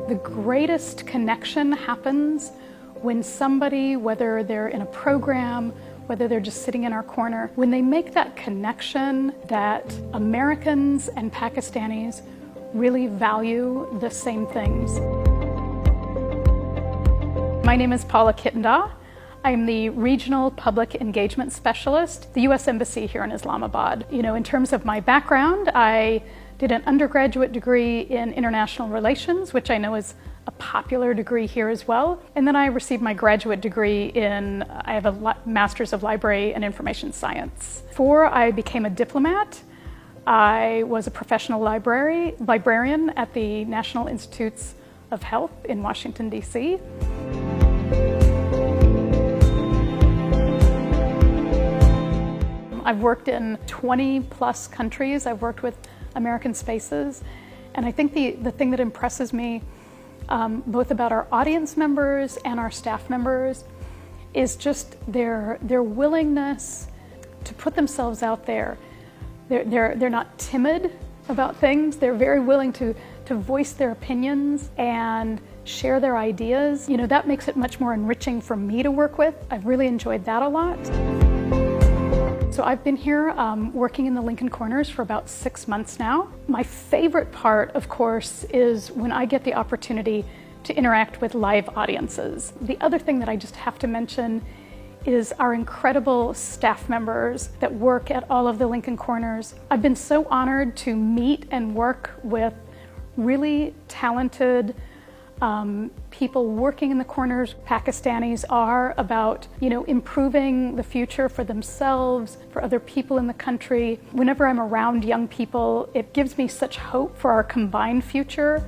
The greatest connection happens when somebody, whether they're in a program, whether they're just sitting in our corner, when they make that connection that Americans and Pakistanis really value the same things. My name is Paula Kittendaw. I'm the Regional Public Engagement Specialist at the U.S. Embassy here in Islamabad. In terms of my background, I did an undergraduate degree in International Relations, which I know is a popular degree here as well. And then I received my graduate degree I have a Master's of Library and Information Science. Before I became a diplomat, I was a professional librarian at the National Institutes of Health in Washington, D.C. I've worked in 20 plus countries. I've worked with American Spaces. And I think the thing that impresses me both about our audience members and our staff members is just their willingness to put themselves out there. They're not timid about things. They're very willing to voice their opinions and share their ideas. That makes it much more enriching for me to work with. I've really enjoyed that a lot. So I've been here working in the Lincoln Corners for about 6 months now. My favorite part, of course, is when I get the opportunity to interact with live audiences. The other thing that I just have to mention is our incredible staff members that work at all of the Lincoln Corners. I've been so honored to meet and work with really talented people working in the corners. Pakistanis are about, improving the future for themselves, for other people in the country. Whenever I'm around young people, it gives me such hope for our combined future.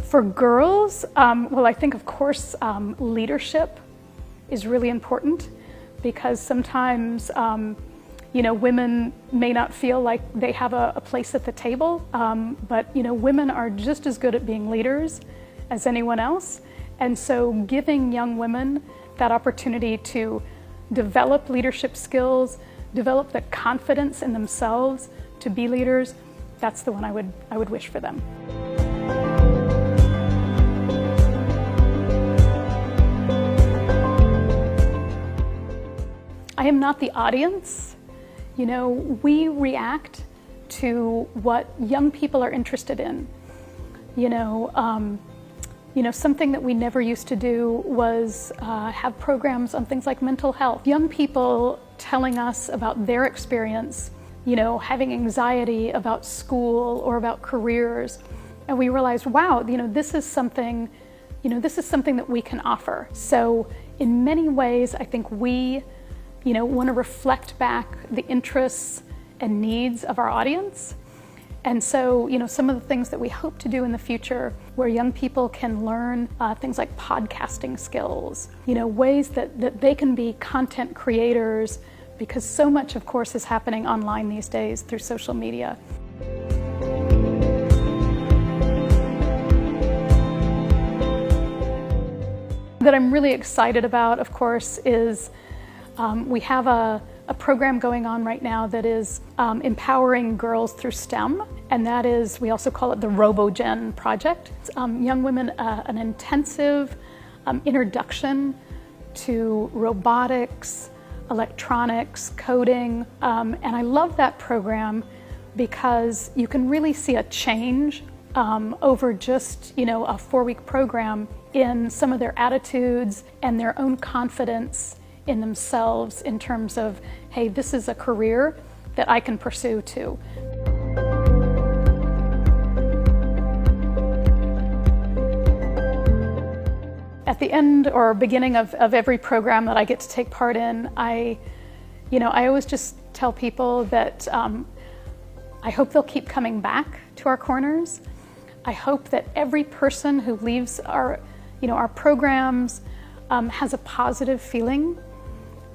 For girls, I think, of course, leadership is really important because sometimes women may not feel like they have a place at the table, but women are just as good at being leaders as anyone else. And so giving young women that opportunity to develop leadership skills, develop the confidence in themselves to be leaders, that's the one I would wish for them. I am not the audience. We react to what young people are interested in. Something that we never used to do was have programs on things like mental health. Young people telling us about their experience, having anxiety about school or about careers. And we realized, wow, this is something that we can offer. So in many ways, I think we want to reflect back the interests and needs of our audience. And so, some of the things that we hope to do in the future where young people can learn things like podcasting skills, ways that they can be content creators, because so much, of course, is happening online these days through social media. That I'm really excited about, of course, is we have a program going on right now that is empowering girls through STEM, and that is, we also call it the RoboGen project. It's young women, an intensive introduction to robotics, electronics, coding, and I love that program because you can really see a change over just a 4-week program in some of their attitudes and their own confidence in themselves in terms of, hey, this is a career that I can pursue too. At the end or beginning of every program that I get to take part in, I always just tell people that I hope they'll keep coming back to our corners. I hope that every person who leaves our programs has a positive feeling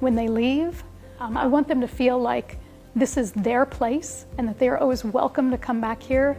when they leave. I want them to feel like this is their place and that they're always welcome to come back here.